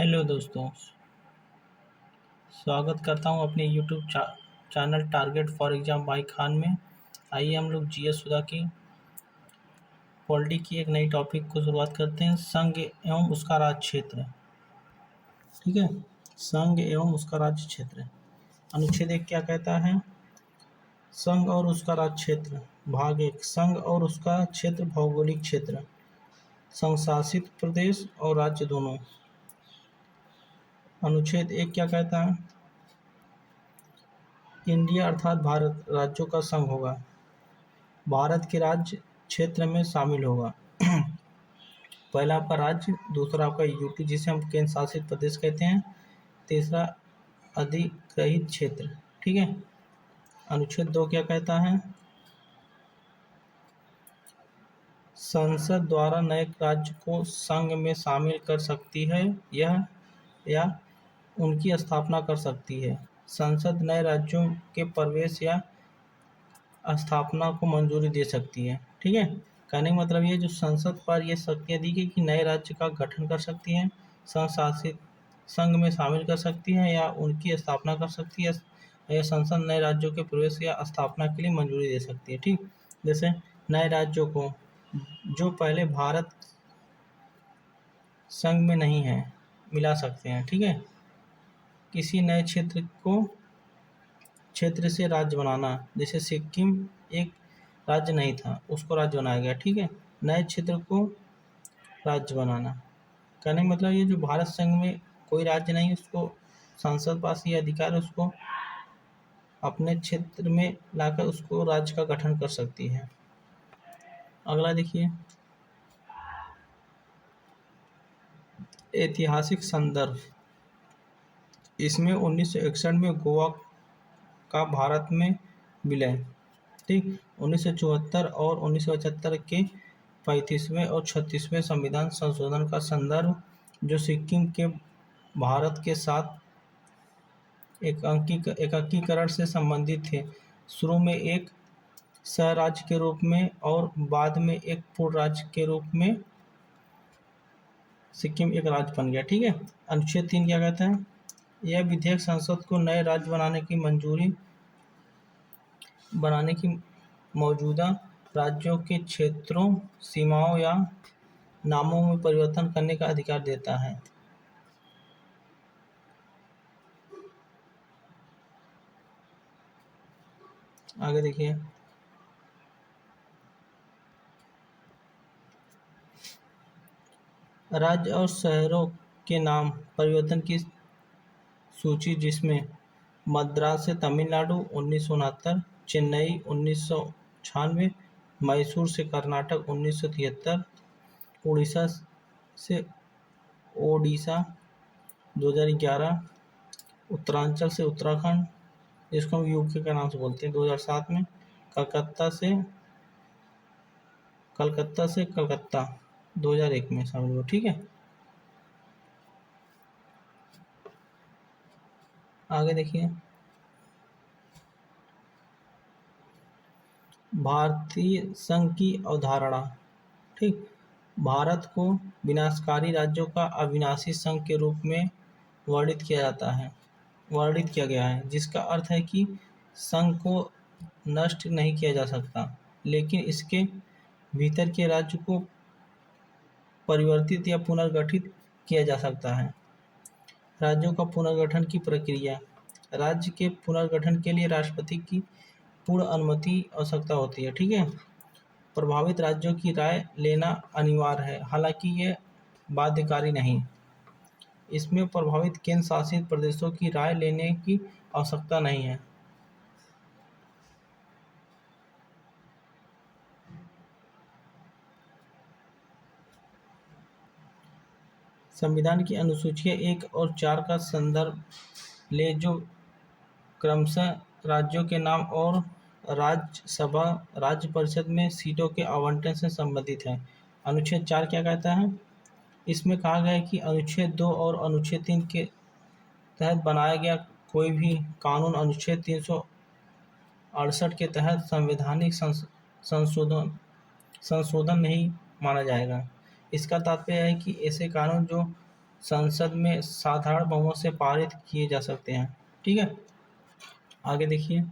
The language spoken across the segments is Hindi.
हेलो दोस्तों, स्वागत करता हूं अपने YouTube channel target for exam by Khan में। आइए हम लोग जीएस सुधा की पॉलिटी की एक नई टॉपिक को शुरुआत करते हैं। संघ एवं उसका राज्य क्षेत्र। ठीक है, संघ एवं उसका राज्य क्षेत्र। अनुच्छेद 1 क्या कहता है? संघ और उसका राज्य क्षेत्र। भाग 1, संघ और उसका क्षेत्र भौगोलिक क्षेत्र, संघ शासित प्रदेश और राज्य दोनों। अनुच्छेद 1 क्या कहता है? इंडिया अर्थात भारत राज्यों का संघ होगा, भारत के राज्य क्षेत्र में शामिल होगा। पहला आपका राज्य, दूसरा आपका यूटी जिसे हम केंद्र शासित प्रदेश कहते हैं, तीसरा अधिग्रहित क्षेत्र। ठीक है। अनुच्छेद 2 क्या कहता है? संसद द्वारा नए राज्य को संघ में शामिल कर सकती है यह या उनकी स्थापना कर सकती है। संसद नए राज्यों के प्रवेश या स्थापना को मंजूरी दे सकती है। ठीक है, कहने का मतलब ये जो संसद पर ये शक्तियाँ दी गई कि नए राज्य का गठन कर सकती हैं, संघ शासित संघ में शामिल कर सकती हैं या उनकी स्थापना कर सकती है, या संसद नए राज्यों के प्रवेश या स्थापना के लिए मंजूरी दे सकती है। ठीक, जैसे नए राज्यों को जो पहले भारत संघ में नहीं है मिला सकते हैं। ठीक है, किसी नए क्षेत्र से राज्य बनाना, जैसे सिक्किम एक राज्य नहीं था, उसको राज्य बनाया गया। ठीक है, नए क्षेत्र को राज्य बनाना। कहने का मतलब ये जो भारत संघ में कोई राज्य नहीं, उसको संसद पास ये अधिकार है, उसको अपने क्षेत्र में लाकर उसको राज्य का गठन कर सकती है। अगला देखिए, ऐतिहासिक संदर्भ। इसमें 1961 में गोवा का भारत में विलय। ठीक, 1974 और 1975 के 35वें और 36वें संविधान संशोधन का संदर्भ, जो सिक्किम के भारत के साथ एकीकरण से संबंधित थे। शुरू में एक सह राज्य के रूप में और बाद में एक पूर्ण राज्य के रूप में सिक्किम एक राज्य बन गया। ठीक है। अनुच्छेद 3 क्या कहता है? यह विधेयक संसद को नए राज्य बनाने की मौजूदा राज्यों के क्षेत्रों, सीमाओं या नामों में परिवर्तन करने का अधिकार देता है। आगे देखिए, राज्य और शहरों के नाम परिवर्तन की सूची, जिसमें मद्रास से तमिलनाडु 1969, चेन्नई 1996, मैसूर से कर्नाटक 1973, उड़ीसा से ओडिशा 2011, उत्तरांचल से उत्तराखंड, जिसको हम यूके के नाम से बोलते हैं, 2007 में, कलकत्ता से कलकत्ता 2001 में शामिल हुआ। ठीक है, आगे देखिए, भारतीय संघ की अवधारणा। ठीक, भारत को विनाशकारी राज्यों का अविनाशी संघ के रूप में वर्णित किया गया है, जिसका अर्थ है कि संघ को नष्ट नहीं किया जा सकता, लेकिन इसके भीतर के राज्य को परिवर्तित या पुनर्गठित किया जा सकता है। राज्यों का पुनर्गठन की प्रक्रिया। राज्य के पुनर्गठन के लिए राष्ट्रपति की पूर्ण अनुमति आवश्यकता होती है। ठीक है, प्रभावित राज्यों की राय लेना अनिवार्य है, हालांकि ये बाध्यकारी नहीं। इसमें प्रभावित केंद्र शासित प्रदेशों की राय लेने की आवश्यकता नहीं है। संविधान की अनुसूचियां 1 और 4 का संदर्भ ले, जो क्रमशः राज्यों के नाम और राज्यसभा राज्य परिषद में सीटों के आवंटन से संबंधित है। अनुच्छेद 4 क्या कहता है? इसमें कहा गया है कि अनुच्छेद 2 और अनुच्छेद 3 के तहत बनाया गया कोई भी कानून अनुच्छेद 368 के तहत संवैधानिक संशोधन नहीं माना जाएगा। इसका तात्पर्य है कि ऐसे कानून जो संसद में साधारण बहुमत से पारित किए जा सकते हैं। ठीक है, आगे देखिए।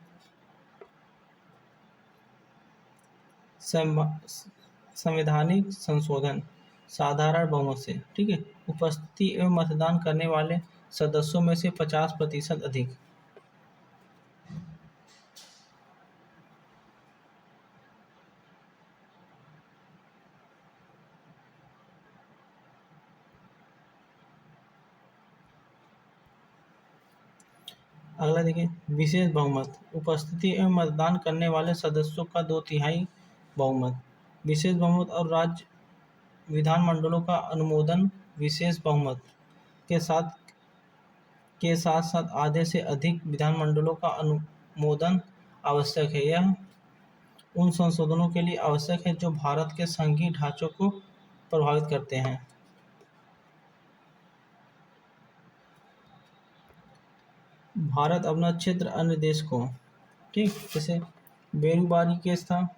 संवैधानिक संशोधन साधारण बहुमत से। ठीक है, उपस्थिति एवं मतदान करने वाले सदस्यों में से 50% अधिक। अगला देखिए, विशेष बहुमत उपस्थिति एवं मतदान करने वाले सदस्यों का 2/3 बहुमत। विशेष बहुमत और राज्य विधानमंडलों का अनुमोदन विशेष बहुमत के साथ साथ आधे से अधिक विधानमंडलों का अनुमोदन आवश्यक है। यह उन संशोधनों के लिए आवश्यक है जो भारत के संघीय ढांचों को प्रभावित करते हैं। भारत अपना क्षेत्र अन्य देश को। ठीक, जैसे बेरूबारी केस था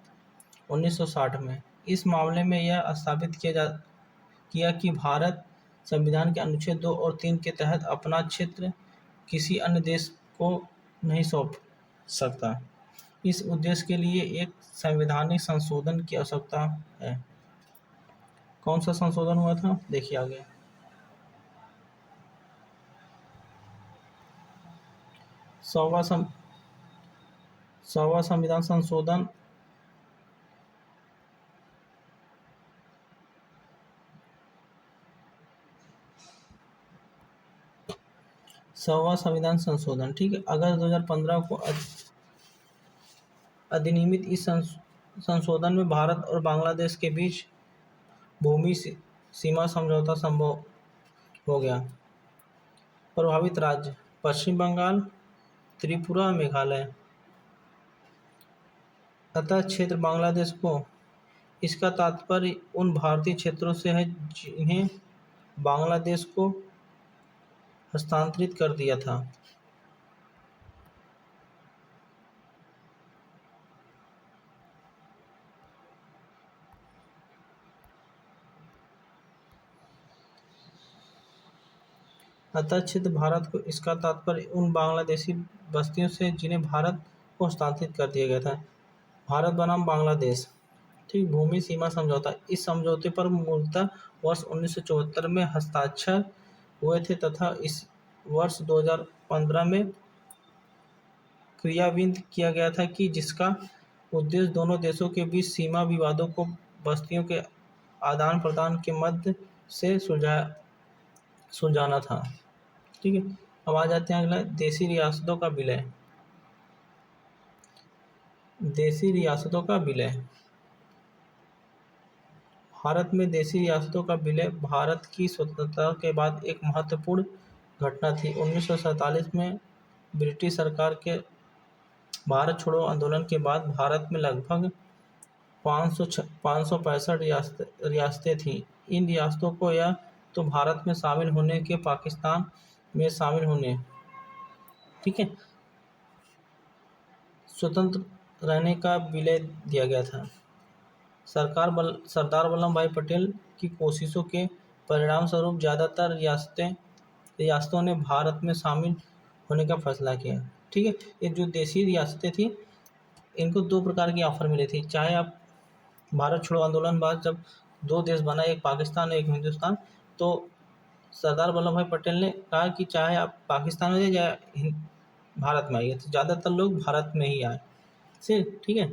1960 में। इस मामले में यह स्थापित किया कि भारत संविधान के अनुच्छेद 2 और 3 के तहत अपना क्षेत्र किसी अन्य देश को नहीं सौंप सकता। इस उद्देश्य के लिए एक संवैधानिक संशोधन की आवश्यकता है। कौन सा संशोधन हुआ था, देखिए आगे। 100वां संविधान संशोधन 100वां संविधान संशोधन। ठीक है, अगस्त 2015 को अधिनियमित इस संशोधन में भारत और बांग्लादेश के बीच भूमि सीमा समझौता संभव हो गया। प्रभावित राज्य पश्चिम बंगाल, त्रिपुरा, मेघालय। अतः क्षेत्र बांग्लादेश को। इसका तात्पर्य उन भारतीय क्षेत्रों से है जिन्हें बांग्लादेश को हस्तांतरित कर दिया था। अतः क्षेत्र भारत को। इसका तात्पर्य उन बांग्लादेशी बस्तियों से जिन्हें भारत को हस्तांतरित कर दिया गया था। भारत बनाम बांग्लादेश। ठीक, भूमि सीमा समझौता। इस समझौते पर मूलतः वर्ष 1974 में हस्ताक्षर हुए थे तथा इस वर्ष 2015 में क्रियान्वित किया गया था कि जिसका उद्देश्य दोनों देशों के बीच सीमा विवादों को बस्तियों के आदान प्रदान के मध्य से सुलझाना था। ठीक है, अब आ जाते हैं अगला, देशी रियासतों का विलय। देशी रियासतों का विलय। भारत में देशी रियासतों का विलय भारत की स्वतंत्रता के बाद एक महत्वपूर्ण घटना थी। 1947 में ब्रिटिश सरकार के भारत छोड़ो आंदोलन के बाद भारत में लगभग 565 रियासतें थीं। इन रियासतों को या तो भारत में शामिल होने के पाकिस्तान में शामिल होने, ठीक है, स्वतंत्र रहने का विलय दिया गया था। सरदार वल्लभ भाई पटेल की कोशिशों के परिणाम स्वरूप ज़्यादातर रियासतों ने भारत में शामिल होने का फैसला किया। ठीक है, ये जो देशी रियासतें थी इनको 2 प्रकार की ऑफर मिली थी। चाहे आप भारत छोड़ो आंदोलन बाद जब 2 देश बना, एक पाकिस्तान एक हिंदुस्तान, तो सरदार वल्लभ भाई पटेल ने कहा कि चाहे आप पाकिस्तान में जाइए या भारत में आइए, तो ज़्यादातर लोग भारत में ही आए से। ठीक है,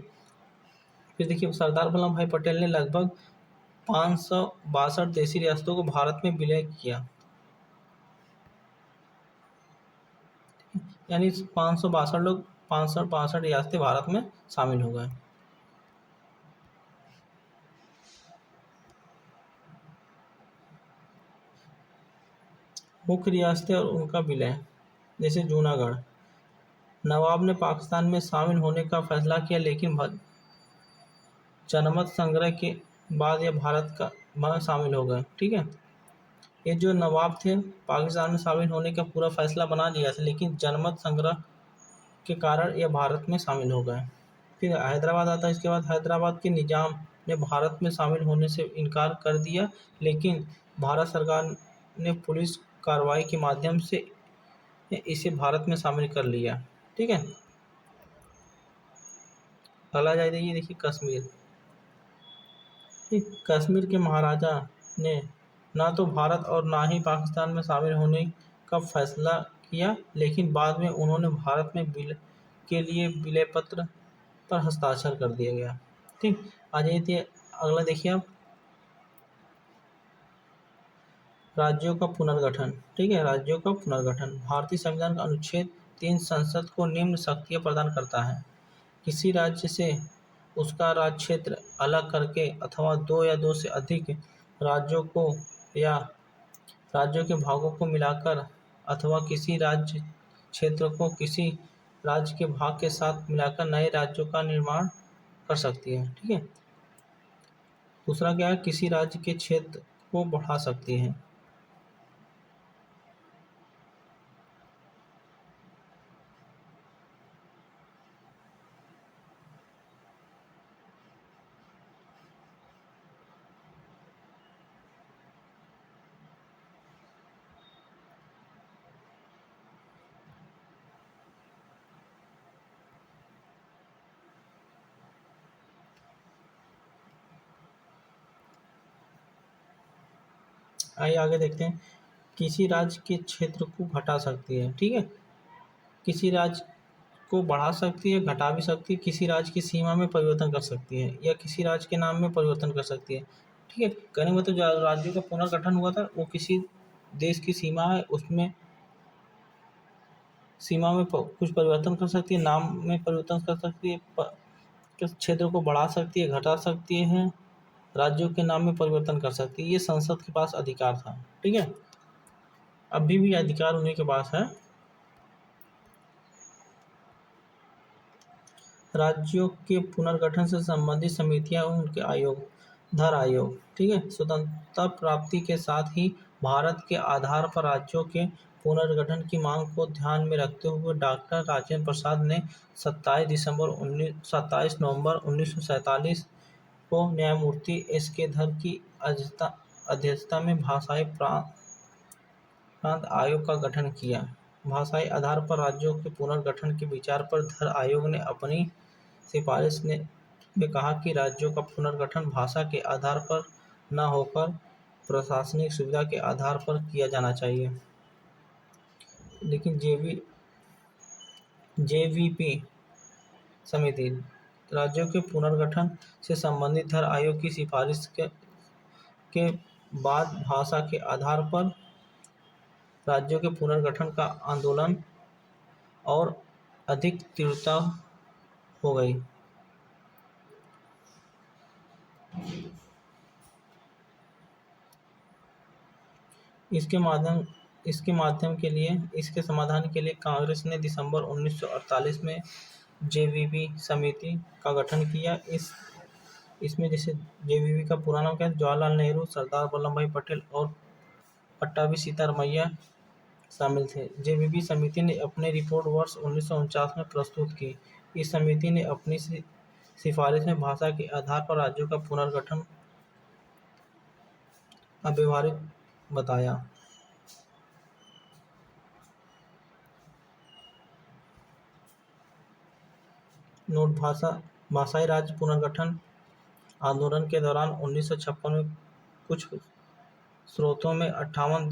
फिर देखिए सरदार वल्लभ भाई पटेल ने लगभग 562 देशी रियासतों को भारत में विलय किया। यानी 562 रियासतें भारत में शामिल हो गए। मुख्य रियासतें और उनका विलय, जैसे जूनागढ़। नवाब ने पाकिस्तान में शामिल होने का फैसला किया, लेकिन जनमत संग्रह के बाद यह भारत में शामिल हो गए। ठीक है, ये जो नवाब थे पाकिस्तान में शामिल होने का पूरा फैसला बना लिया था, लेकिन जनमत संग्रह के कारण यह भारत में शामिल हो गए। फिर हैदराबाद आता है। इसके बाद हैदराबाद के निजाम ने भारत में शामिल होने से इनकार कर दिया, लेकिन भारत सरकार ने पुलिस कार्रवाई के माध्यम से इसे भारत में शामिल कर लिया। ठीक है, अगला जाइए, ये देखिए कश्मीर। कश्मीर के महाराजा ने ना तो भारत और ना ही पाकिस्तान में शामिल होने का फैसला किया, लेकिन बाद में उन्होंने भारत में के लिए विलय पत्र पर हस्ताक्षर कर दिया गया। ठीक, आ जाइए अगला देखिए आप, राज्यों का पुनर्गठन। ठीक है, राज्यों का पुनर्गठन। भारतीय संविधान का अनुच्छेद 3 संसद को निम्न शक्तियाँ प्रदान करता है। किसी राज्य से उसका राज्य क्षेत्र अलग करके अथवा दो या दो से अधिक राज्यों को या राज्यों के भागों को मिलाकर अथवा किसी राज्य क्षेत्र को किसी राज्य के भाग के साथ मिलाकर नए राज्यों का निर्माण कर सकती है। ठीक है, दूसरा क्या है, किसी राज्य के क्षेत्र को बढ़ा सकती है। आइए आगे देखते हैं, किसी राज्य के क्षेत्र को घटा सकती है। ठीक है, किसी राज्य को बढ़ा सकती है, घटा भी सकती है, किसी राज्य की सीमा में परिवर्तन कर सकती है या किसी राज्य के नाम में परिवर्तन कर सकती है। ठीक है, कहने का मतलब जो राज्यों का पुनर्गठन हुआ था वो किसी देश की सीमा है उसमें सीमा में कुछ परिवर्तन कर सकती है, नाम में परिवर्तन कर सकती है, किस क्षेत्र को बढ़ा सकती है, घटा सकती है, राज्यों के नाम में परिवर्तन कर सकती है। ये संसद के पास अधिकार था। ठीक है, अभी भी अधिकार उन्हीं के पास है। राज्यों के पुनर्गठन से संबंधित समितियां और उनके आयोग, धर आयोग। ठीक है, स्वतंत्रता प्राप्ति के साथ ही भारत के आधार पर राज्यों के पुनर्गठन की मांग को ध्यान में रखते हुए डॉक्टर राजेंद्र प्रसाद ने 27 नवंबर 1947 को न्यायमूर्ति एस के धर की अध्यक्षता में भाषाई प्रांत आयोग का गठन किया। भाषाई आधार पर राज्यों के पुनर्गठन के विचार पर धर आयोग ने अपनी सिफारिश में कहा कि राज्यों का पुनर्गठन भाषा के आधार पर न होकर प्रशासनिक सुविधा के आधार पर किया जाना चाहिए। लेकिन जेवीपी समिति राज्यों के पुनर्गठन से संबंधित धर आयोग की सिफारिश के बाद भाषा के आधार पर राज्यों के पुनर्गठन का आंदोलन और अधिक तीव्रता हो गई। इसके समाधान के लिए कांग्रेस ने दिसंबर 1948 में जेवीबी समिति का गठन किया। इसमें जैसे जेवीबी का पूरा नाम क्या है, जवाहरलाल नेहरू, सरदार वल्लभ भाई पटेल और पट्टाभी सीतारमैया शामिल थे। जेवीबी समिति ने अपनी रिपोर्ट वर्ष 1949 में प्रस्तुत की। इस समिति ने अपनी सिफारिश में भाषा के आधार पर राज्यों का पुनर्गठन अव्यवहारिक बताया। नोट, भाषाई राज्य पुनर्गठन आंदोलन के दौरान 1956 में कुछ स्रोतों में 58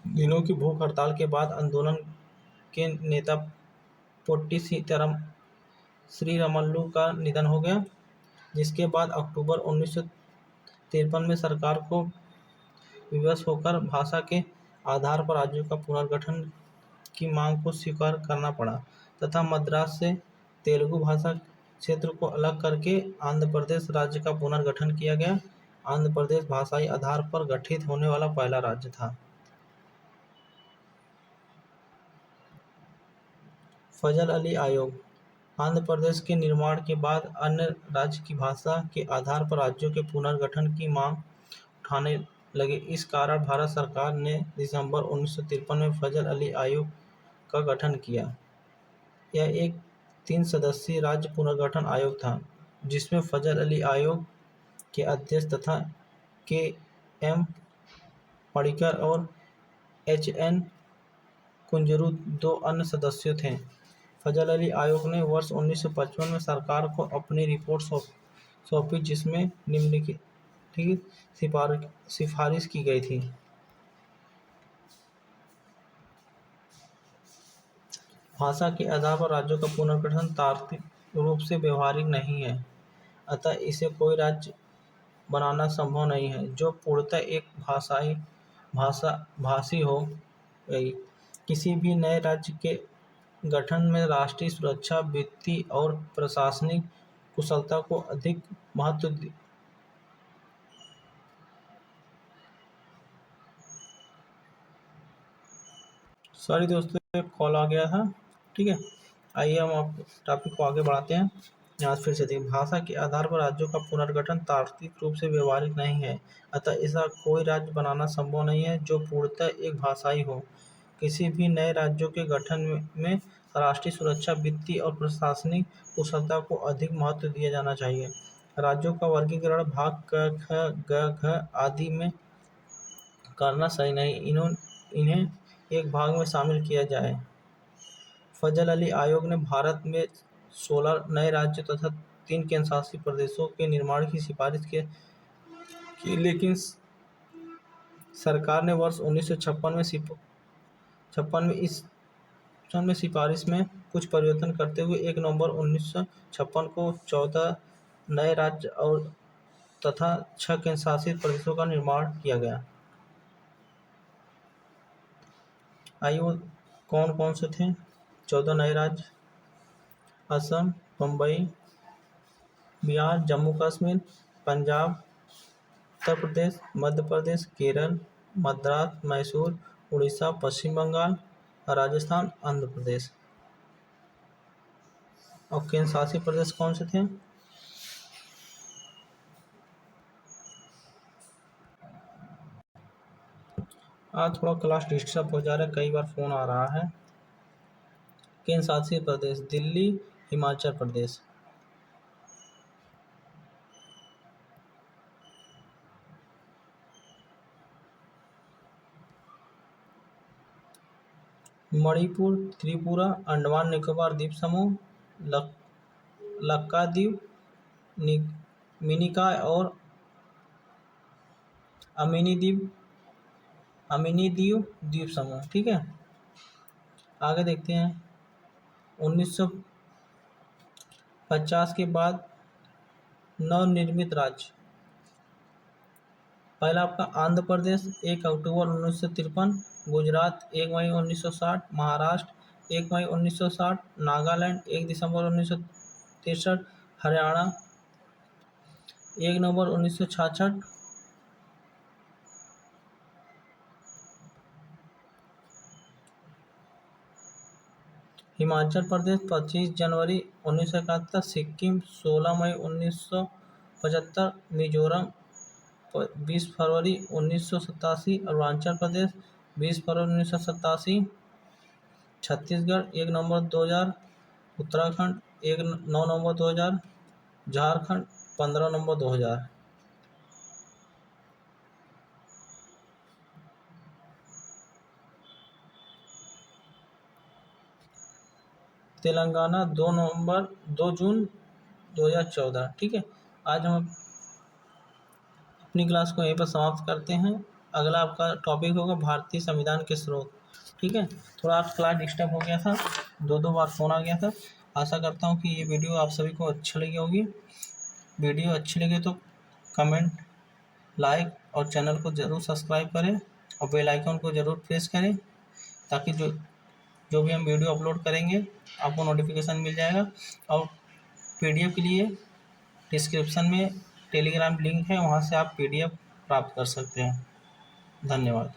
दिनों की भूख हड़ताल के बाद आंदोलन के नेता पोट्टी श्रीरामुलु का निधन हो गया, जिसके बाद अक्टूबर 1953 में सरकार को विवश होकर भाषा के आधार पर राज्यों का पुनर्गठन की मांग को स्वीकार करना पड़ा तथा मद्रास से तेलुगु भाषा क्षेत्र को अलग करके आंध्र प्रदेश राज्य का पुनर्गठन किया गया। आंध्र प्रदेश भाषाई आधार पर गठित होने वाला पहला राज्य था। फजल अली आयोग। आंध्र प्रदेश के निर्माण के बाद अन्य राज्य की भाषा के आधार पर राज्यों के पुनर्गठन की मांग उठाने लगे। इस कारण भारत सरकार ने दिसंबर 1953 में फजल अली आयोग का गठन किया। यह एक 3 सदस्यीय राज्य पुनर्गठन आयोग था, जिसमें फजल अली आयोग के अध्यक्ष तथा के एम पडिक्कर और H.N. कुंजरू 2 अन्य सदस्य थे। फजल अली आयोग ने वर्ष 1955 में सरकार को अपनी रिपोर्ट सौंपी जिसमें निम्नलिखित सिफारिश की गई थी। भाषा के आधार पर राज्यों का पुनर्गठन तार्किक रूप से व्यवहारिक नहीं है, अतः इसे कोई राज्य बनाना संभव नहीं है जो पूर्णतः एक भाषी हो। किसी भी नए राज्य के गठन में राष्ट्रीय सुरक्षा, वित्तीय और प्रशासनिक कुशलता को अधिक महत्व सॉरी दोस्तों, एक कॉल आ गया था। ठीक है, आइए हम आप टॉपिक को आगे बढ़ाते हैं। यहाँ फिर से देखिए, भाषा के आधार पर राज्यों का पुनर्गठन तार्किक रूप से व्यवहारिक नहीं है, अतः ऐसा कोई राज्य बनाना संभव नहीं है जो पूर्णतः एक भाषाई हो। किसी भी नए राज्यों के गठन में राष्ट्रीय सुरक्षा, वित्तीय और प्रशासनिक कुशलता को अधिक महत्व दिया जाना चाहिए। राज्यों का वर्गीकरण भाग क, ख, ग, घ आदि में करना सही नहीं, इन्हें एक भाग में शामिल किया जाए। फजल अली आयोग ने भारत में 16 नए राज्यों तथा 3 केंद्रशासित प्रदेशों के निर्माण की सिफारिश की, लेकिन सरकार ने वर्ष 1956 में इस सिफारिश में कुछ परिवर्तन करते हुए 1 नवंबर 1956 को 14 नए राज्य और तथा 6 केंद्रशासित प्रदेशों का निर्माण किया गया। आइए वो कौन कौन से थे 14 नए राज्य? असम, बम्बई, बिहार, जम्मू कश्मीर, पंजाब, उत्तर प्रदेश, मध्य प्रदेश, केरल, मद्रास, मैसूर, उड़ीसा, पश्चिम बंगाल, राजस्थान, आंध्र प्रदेश। और केंद्र शासित प्रदेश कौन से थे? आज थोड़ा क्लास डिस्टर्ब हो जा रहा है, कई बार फोन आ रहा है। केंद्र शासित प्रदेश दिल्ली, हिमाचल प्रदेश। मणिपुर, त्रिपुरा, अंडमान निकोबार द्वीप समूह, लक्काद्वीप, मिनिकॉय और अमिनी द्वीप समूह। ठीक है, आगे देखते हैं। 1950 के बाद नवनिर्मित राज्य। पहला आपका आंध्र प्रदेश 1 अक्टूबर 1953, गुजरात 1 मई 1960, महाराष्ट्र 1 मई 1960, नागालैंड 1 दिसंबर 1963, हरियाणा 1 नवंबर 1966, हिमाचल प्रदेश 25 जनवरी 1971, सिक्किम 16 मई 1975, मिजोरम 20 फरवरी 1987, अरुणाचल प्रदेश 20 फरवरी 1987, छत्तीसगढ़ 1 नवंबर 2000, उत्तराखंड 9 नवंबर 2000, झारखंड 15 नवंबर 2000। तेलंगाना 2 जून 2014। ठीक है, आज हम अपनी क्लास को यहीं पर समाप्त करते हैं। अगला आपका टॉपिक होगा भारतीय संविधान के स्रोत। ठीक है, थोड़ा आज क्लास डिस्टर्ब हो गया था, 2 बार फ़ोन आ गया था। आशा करता हूँ कि ये वीडियो आप सभी को अच्छी लगी होगी। वीडियो अच्छी लगे तो कमेंट, लाइक और चैनल को ज़रूर सब्सक्राइब करें और बेल आइकन को ज़रूर प्रेस करें ताकि जो भी हम वीडियो अपलोड करेंगे आपको नोटिफिकेशन मिल जाएगा। और PDF के लिए डिस्क्रिप्शन में टेलीग्राम लिंक है, वहाँ से आप PDF प्राप्त कर सकते हैं। धन्यवाद।